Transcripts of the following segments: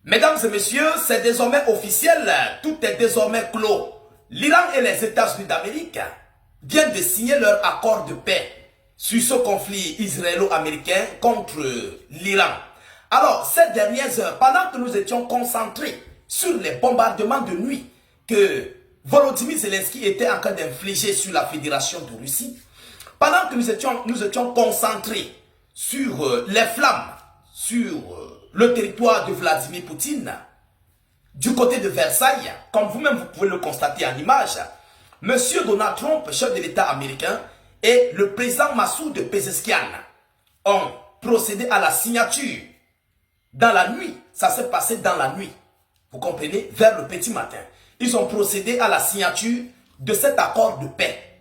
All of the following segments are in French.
Mesdames et messieurs, c'est désormais officiel, tout est désormais clos. L'Iran et les États-Unis d'Amérique viennent de signer leur accord de paix sur ce conflit israélo-américain contre l'Iran. Alors, ces dernières heures, pendant que nous étions concentrés sur les bombardements de nuit que Volodymyr Zelensky était en train d'infliger sur la Fédération de Russie, pendant que nous étions concentrés sur les flammes, sur le territoire de Vladimir Poutine, du côté de Versailles, comme vous-même vous pouvez le constater en image, M. Donald Trump, chef de l'État américain, et le président Massoud Pezeshkian ont procédé à la signature dans la nuit. Ça s'est passé dans la nuit, vous comprenez, vers le petit matin. Ils ont procédé à la signature de cet accord de paix.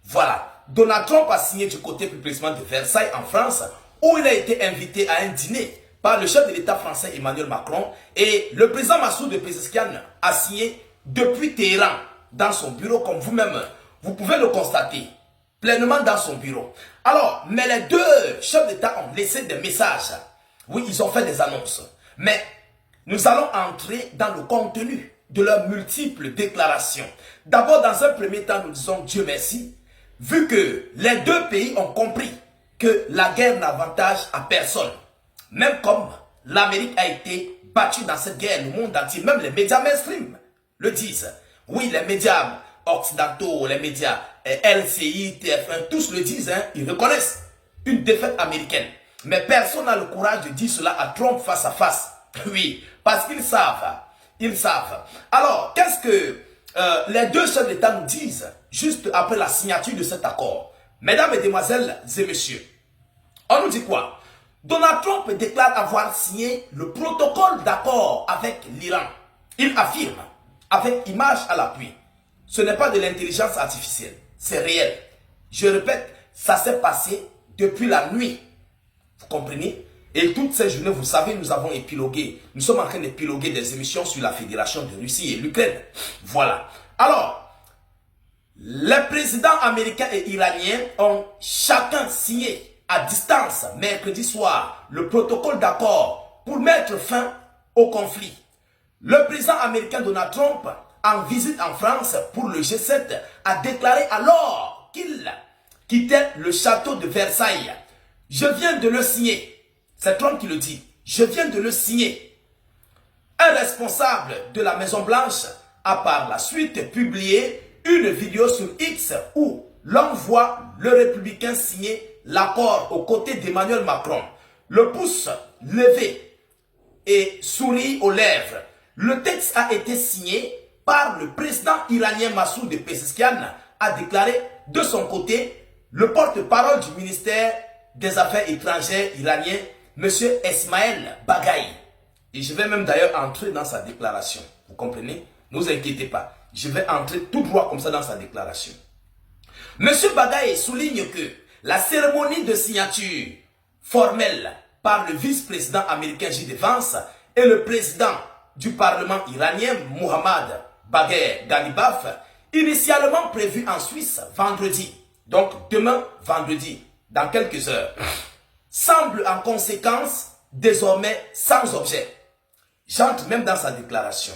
Voilà. Donald Trump a signé du côté plus précisément de Versailles en France, où il a été invité à un dîner par le chef de l'État français Emmanuel Macron, et le président Massoud Pezeshkian a signé depuis Téhéran dans son bureau, comme vous-même vous pouvez le constater, pleinement dans son bureau. Alors, mais les deux chefs d'État ont laissé des messages. Oui, ils ont fait des annonces. Mais nous allons entrer dans le contenu de leurs multiples déclarations. D'abord, dans un premier temps, nous disons Dieu merci, vu que les deux pays ont compris que la guerre n'avantage à personne. Même comme l'Amérique a été battue dans cette guerre, le monde entier, même les médias mainstream le disent. Oui, les médias occidentaux, les médias LCI, TF1, tous le disent, hein, ils reconnaissent une défaite américaine. Mais personne n'a le courage de dire cela à Trump face à face. Oui, parce qu'ils savent. Ils savent. Alors, qu'est-ce que les deux chefs d'État nous disent juste après la signature de cet accord? Mesdames, Mesdemoiselles et Messieurs, on nous dit quoi? Donald Trump déclare avoir signé le protocole d'accord avec l'Iran. Il affirme, avec image à l'appui, ce n'est pas de l'intelligence artificielle, c'est réel. Je répète, ça s'est passé depuis la nuit. Vous comprenez? Et toutes ces journées, vous savez, nous avons épilogué. Nous sommes en train d'épiloguer des émissions sur la Fédération de Russie et l'Ukraine. Voilà. Alors, les présidents américains et iraniens ont chacun signé à distance, mercredi soir, le protocole d'accord pour mettre fin au conflit. Le président américain Donald Trump, en visite en France pour le G7, a déclaré alors qu'il quittait le château de Versailles. Je viens de le signer. C'est Trump qui le dit. Je viens de le signer. Un responsable de la Maison Blanche a par la suite publié une vidéo sur X où l'on voit le républicain signer l'accord aux côtés d'Emmanuel Macron. Le pouce levé et souris aux lèvres. Le texte a été signé par le président iranien Massoud Pezeshkian, a déclaré de son côté le porte-parole du ministère des Affaires étrangères iranien, M. Esmaël Bagaï. Et je vais même d'ailleurs entrer dans sa déclaration. Vous comprenez? Ne vous inquiétez pas. Je vais entrer tout droit comme ça dans sa déclaration. M. Bagaï souligne que la cérémonie de signature formelle par le vice-président américain J.D. Vance et le président du Parlement iranien Mohammad Bagher Ghalibaf, initialement prévue en Suisse vendredi, donc demain vendredi, dans quelques heures, semble en conséquence désormais sans objet. J'entre même dans sa déclaration.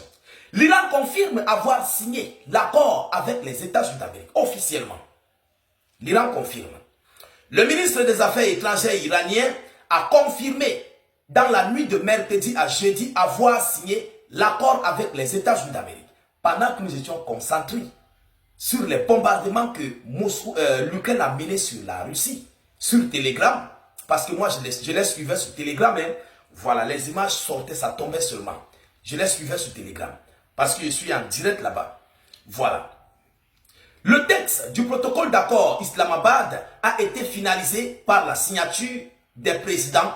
L'Iran confirme avoir signé l'accord avec les États-Unis d'Amérique, officiellement. L'Iran confirme. Le ministre des Affaires étrangères iranien a confirmé dans la nuit de mercredi à jeudi avoir signé l'accord avec les États-Unis d'Amérique. Pendant que nous étions concentrés sur les bombardements que l'Ukraine a menés sur la Russie, sur Telegram, parce que moi je les suivais sur Telegram, hein. Voilà, les images sortaient, ça tombait seulement. Je les suivais sur Telegram, parce que je suis en direct là-bas. Voilà. Le texte du protocole d'accord Islamabad a été finalisé par la signature des présidents.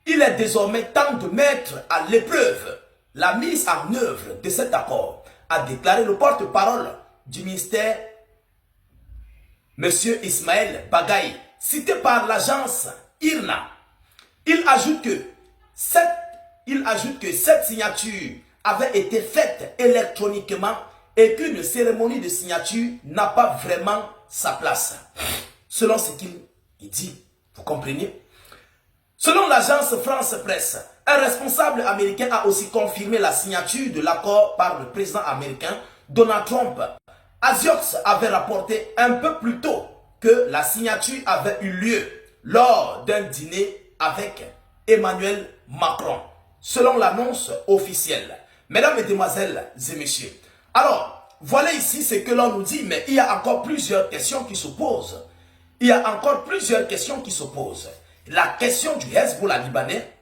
Il est désormais temps de mettre à l'épreuve la mise en œuvre de cet accord, a déclaré le porte-parole du ministère, M. Ismaël Bagaï, cité par l'agence IRNA. Il ajoute que cette signature avait été faite électroniquement et qu'une cérémonie de signature n'a pas vraiment sa place. Selon ce qu'il dit, vous comprenez? Selon l'agence France Presse, un responsable américain a aussi confirmé la signature de l'accord par le président américain Donald Trump. Axios avait rapporté un peu plus tôt que la signature avait eu lieu lors d'un dîner avec Emmanuel Macron, selon l'annonce officielle. Mesdames, Mesdemoiselles et Messieurs, alors, voilà ici ce que l'on nous dit, mais il y a encore plusieurs questions qui se posent. Il y a encore plusieurs questions qui se posent. La question du Hezbollah libanais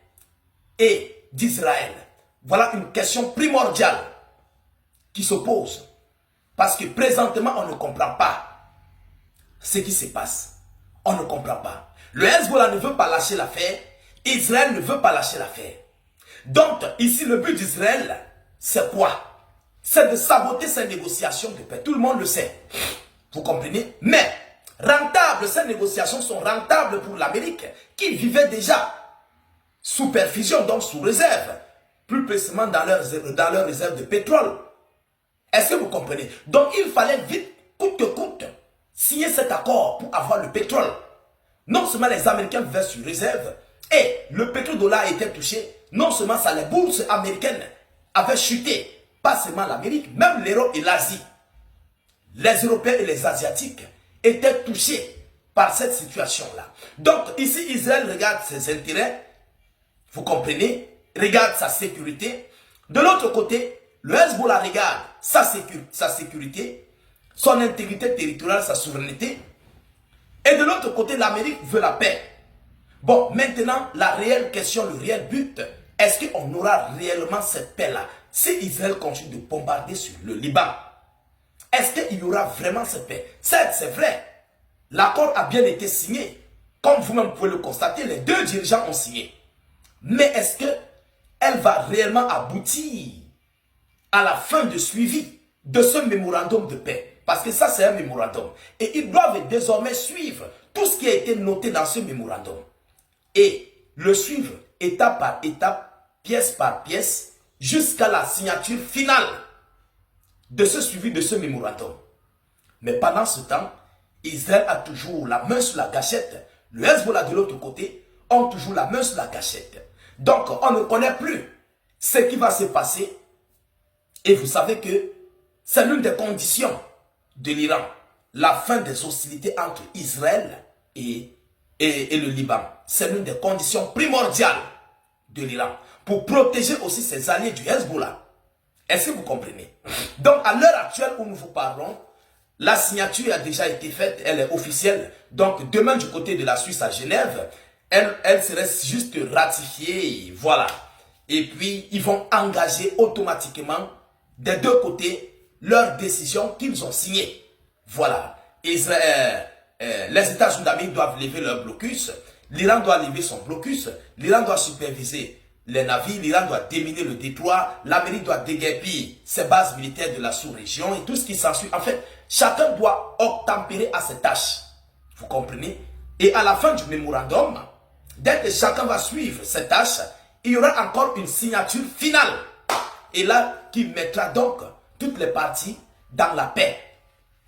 et d'Israël. Voilà une question primordiale qui se pose. Parce que présentement, on ne comprend pas ce qui se passe. On ne comprend pas. Le Hezbollah ne veut pas lâcher l'affaire. Israël ne veut pas lâcher l'affaire. Donc, ici, le but d'Israël, c'est quoi? C'est de saboter ces négociations de paix. Tout le monde le sait. Vous comprenez? Mais, rentables, ces négociations sont rentables pour l'Amérique, qui vivait déjà sous perfusion, donc sous réserve. Plus précisément dans leur réserve de pétrole. Est-ce que vous comprenez? Donc, il fallait vite, coûte que coûte, signer cet accord pour avoir le pétrole. Non seulement les Américains vivaient sur réserve, et le pétrodollar était touché, non seulement ça, les bourses américaines avaient chuté, pas seulement l'Amérique, même l'Europe et l'Asie. Les Européens et les Asiatiques étaient touchés par cette situation-là. Donc, ici, Israël regarde ses intérêts, vous comprenez, regarde sa sécurité. De l'autre côté, le Hezbollah regarde sa sécurité, son intégrité territoriale, sa souveraineté. Et de l'autre côté, l'Amérique veut la paix. Bon, maintenant, la réelle question, le réel but, est-ce qu'on aura réellement cette paix-là si Israël continue de bombarder sur le Liban? Est-ce qu'il y aura vraiment cette paix? Certes, c'est vrai. L'accord a bien été signé. Comme vous-même pouvez le constater, les deux dirigeants ont signé. Mais est-ce qu'elle va réellement aboutir à la fin de suivi de ce mémorandum de paix? Parce que ça, c'est un mémorandum. Et ils doivent désormais suivre tout ce qui a été noté dans ce mémorandum. Et le suivre étape par étape, pièce par pièce, jusqu'à la signature finale de ce suivi de ce mémorandum. Mais pendant ce temps, Israël a toujours la main sur la gâchette. Le Hezbollah de l'autre côté ont toujours la main sur la gâchette. Donc, on ne connaît plus ce qui va se passer. Et vous savez que c'est l'une des conditions de l'Iran. La fin des hostilités entre Israël et le Liban. C'est l'une des conditions primordiales de l'Iran. Pour protéger aussi ses alliés du Hezbollah. Est-ce que vous comprenez? Donc, à l'heure actuelle où nous vous parlons, la signature a déjà été faite, elle est officielle. Donc, demain du côté de la Suisse à Genève, elle serait juste ratifiée, voilà. Et puis, ils vont engager automatiquement des deux côtés leurs décisions qu'ils ont signées. Voilà. Israël, les États-Unis d'Amérique doivent lever leur blocus. L'Iran doit lever son blocus. L'Iran doit superviser les navires. L'Iran doit déminer le détroit. L'Amérique doit déguerpir ses bases militaires de la sous-région et tout ce qui s'ensuit. En fait, chacun doit obtempérer à ses tâches. Vous comprenez? Et à la fin du mémorandum, dès que chacun va suivre ses tâches, il y aura encore une signature finale. Et là, qui mettra donc toutes les parties dans la paix.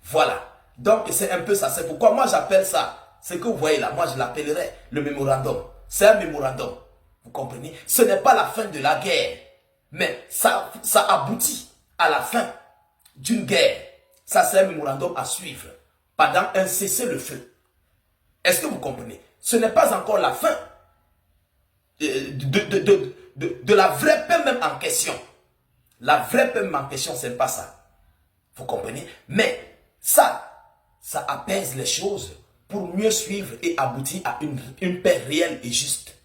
Voilà. Donc, c'est un peu ça. C'est pourquoi moi, j'appelle ça, ce que vous voyez là, moi, je l'appellerais le mémorandum. C'est un mémorandum. Vous comprenez? Ce n'est pas la fin de la guerre. Mais ça aboutit à la fin d'une guerre. Ça, c'est un mémorandum à suivre pendant un cessez-le-feu. Est-ce que vous comprenez? Ce n'est pas encore la fin de la vraie paix même en question. La vraie paix même en question, ce n'est pas ça. Vous comprenez? Mais ça apaise les choses pour mieux suivre et aboutir à une paix réelle et juste.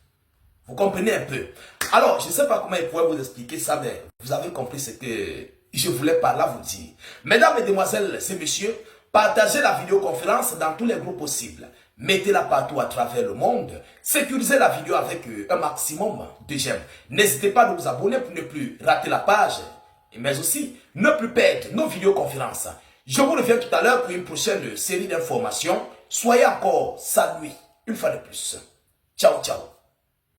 Vous comprenez un peu? Alors, je ne sais pas comment il pourrait vous expliquer ça, mais vous avez compris ce que je voulais par là vous dire. Mesdames, Mesdemoiselles et Messieurs, partagez la vidéoconférence dans tous les groupes possibles. Mettez-la partout à travers le monde. Sécurisez la vidéo avec un maximum de j'aime. N'hésitez pas à vous abonner pour ne plus rater la page, mais aussi ne plus perdre nos vidéoconférences. Je vous reviens tout à l'heure pour une prochaine série d'informations. Soyez encore salués une fois de plus. Ciao, ciao.